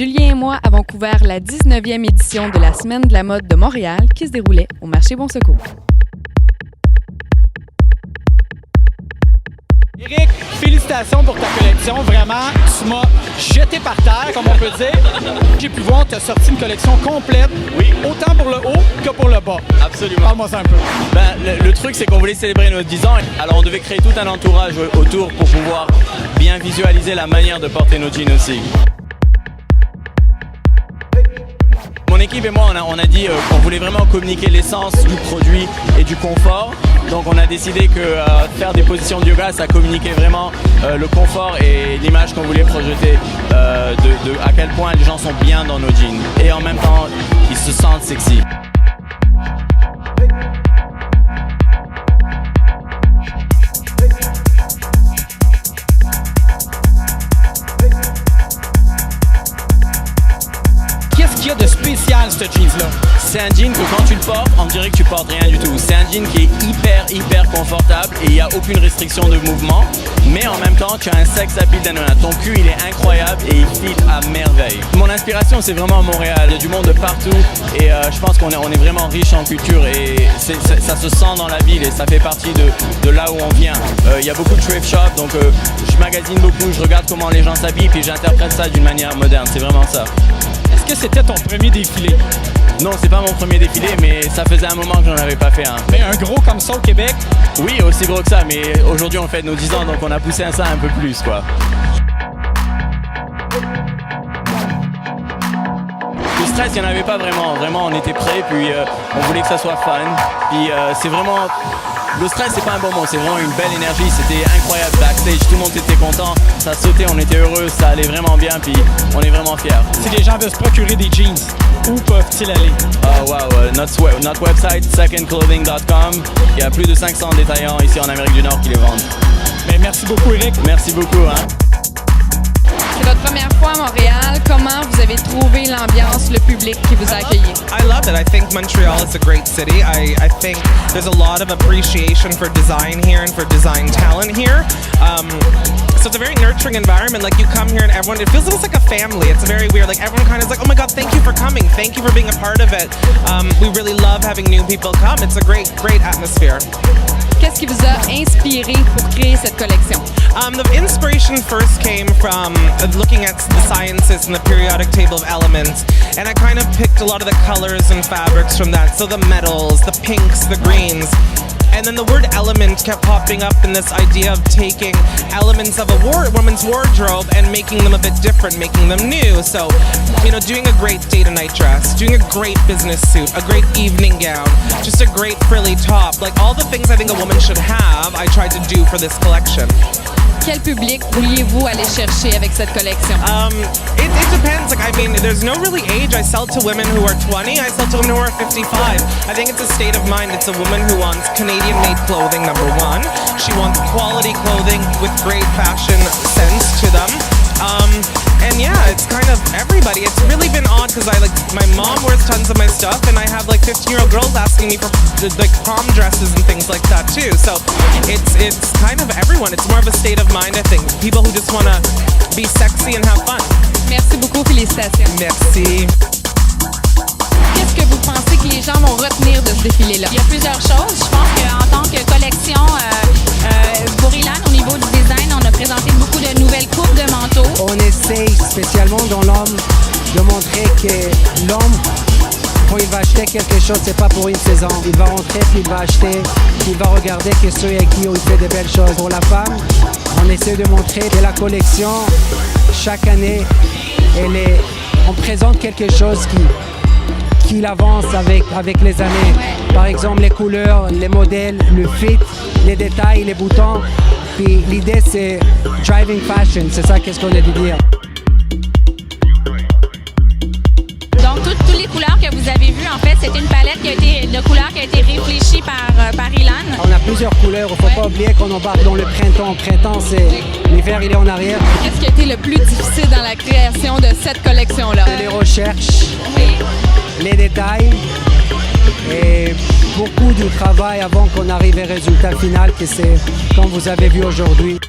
Julien et moi avons couvert la 19e édition de la Semaine de la mode de Montréal qui se déroulait au marché Bon Secours. Éric, félicitations pour ta collection. Vraiment, tu m'as jeté par terre, comme on peut dire. J'ai pu voir, tu as sorti une collection complète, oui, autant pour le haut que pour le bas. Absolument. Parle-moi ça un peu. Le truc, c'est qu'on voulait célébrer nos 10 ans. Alors, on devait créer tout un entourage autour pour pouvoir bien visualiser la manière de porter nos jeans aussi. Mon équipe et moi, on a dit qu'on voulait vraiment communiquer l'essence du produit et du confort. Donc on a décidé que faire des positions de yoga, ça communiquait vraiment le confort et l'image qu'on voulait projeter de à quel point les gens sont bien dans nos jeans. Et en même temps, ils se sentent sexy. Qu'est-ce qu'il y a de spécial, ce jeans-là? C'est un jean que quand tu le portes, on dirait que tu portes rien du tout. C'est un jean qui est hyper confortable et il n'y a aucune restriction de mouvement. Mais en même temps, tu as un sex appeal d'Anola. Ton cul, il est incroyable et il fit à merveille. Mon inspiration, c'est vraiment Montréal. Il y a du monde de partout et je pense qu'on est vraiment riche en culture et ça se sent dans la ville et ça fait partie de là où on vient. Il y a beaucoup de thrift shops, donc je magasine beaucoup, je regarde comment les gens s'habillent puis j'interprète ça d'une manière moderne. C'est vraiment ça. Est-ce que c'était ton premier défilé? Non, c'est pas mon premier défilé, mais ça faisait un moment que j'en avais pas fait un. Mais un gros comme ça au Québec? Oui, aussi gros que ça, mais aujourd'hui on fête nos 10 ans, donc on a poussé ça un peu plus, quoi. Le stress, il n'y en avait pas vraiment. Vraiment, on était prêts, puis on voulait que ça soit fun. Puis c'est vraiment... Le stress, c'est pas un bon mot, c'est vraiment une belle énergie. C'était incroyable backstage, tout le monde était content. Ça sautait, on était heureux, ça allait vraiment bien, puis on est vraiment fiers. Si les gens veulent se procurer des jeans, où peuvent-ils aller? Notre website, secondclothing.com. Il y a plus de 500 détaillants ici en Amérique du Nord qui les vendent. Mais merci beaucoup, Éric. Merci beaucoup. C'est votre première fois à Montréal. Comment vous avez trouvé l'ambiance, le public qui vous a accueilli? I love it. I think Montreal is a great city. I think there's a lot of appreciation for design here and for design talent here. So it's a very nurturing environment. Like you come here and everyone, it feels almost like a family. It's very weird. Like everyone kind of is like, oh my God, thank you for coming. Thank you for being a part of it. We really love having new people come. It's a great atmosphere. Qu'est-ce qui vous a inspiré pour créer cette collection? The inspiration first came from looking at the sciences and the periodic table of elements, and I kind of picked a lot of the colors and fabrics from that. So the metals, the pinks, the greens. And then the word element kept popping up in this idea of taking elements of a woman's wardrobe and making them a bit different, making them new. So, you know, doing a great day-to-night dress, doing a great business suit, a great evening gown, just a great frilly top. Like all the things I think a woman should have, I tried to do for this collection. Quel public vouliez-vous aller chercher avec cette collection? It depends. Like, I mean, there's no really age. I sell to women who are 20. I sell to women who are 55. I think it's a state of mind. It's a woman who wants Canadian-made clothing, number one. She wants quality clothing with great fashion sense to them. And yeah, it's kind of everybody. It's really been odd because my mom wears tons of my stuff and I have like 15-year-old girls asking me for like prom dresses and things like that too. So it's kind of everyone. It's more of a state of mind, I think. People who just want to be sexy and have fun. Merci beaucoup, félicitations. Merci. Qu'est-ce que vous pensez que les gens vont retenir de ce défilé-là? Il y a plusieurs choses. Je pense qu'en tant que collection, pour Ilan, au niveau du design, on a présenté beaucoup de nouvelles coupes de manteaux. On essaye spécialement dans l'homme de montrer que l'homme, quand il va acheter quelque chose, c'est pas pour une saison. Il va rentrer, puis il va acheter, il va regarder que ceux avec qui il fait des belles choses. Pour la femme, on essaie de montrer que la collection, chaque année, on présente quelque chose qui avance avec les années. Par exemple, les couleurs, les modèles, le fit, les détails, les boutons. Puis l'idée, c'est driving fashion, c'est ça qu'est-ce qu'on a dû dire. Donc, toutes les couleurs que vous avez vues, en fait, c'est une palette de couleurs qui a été réfléchie par Ilan. On a plusieurs couleurs, il ne faut pas oublier qu'on embarque dans le printemps. Printemps, c'est l'hiver, il est en arrière. Qu'est-ce qui a été le plus difficile dans la création de cette collection-là? Les recherches, les détails et beaucoup de travail avant qu'on arrive au résultat final, que c'est comme vous avez vu aujourd'hui.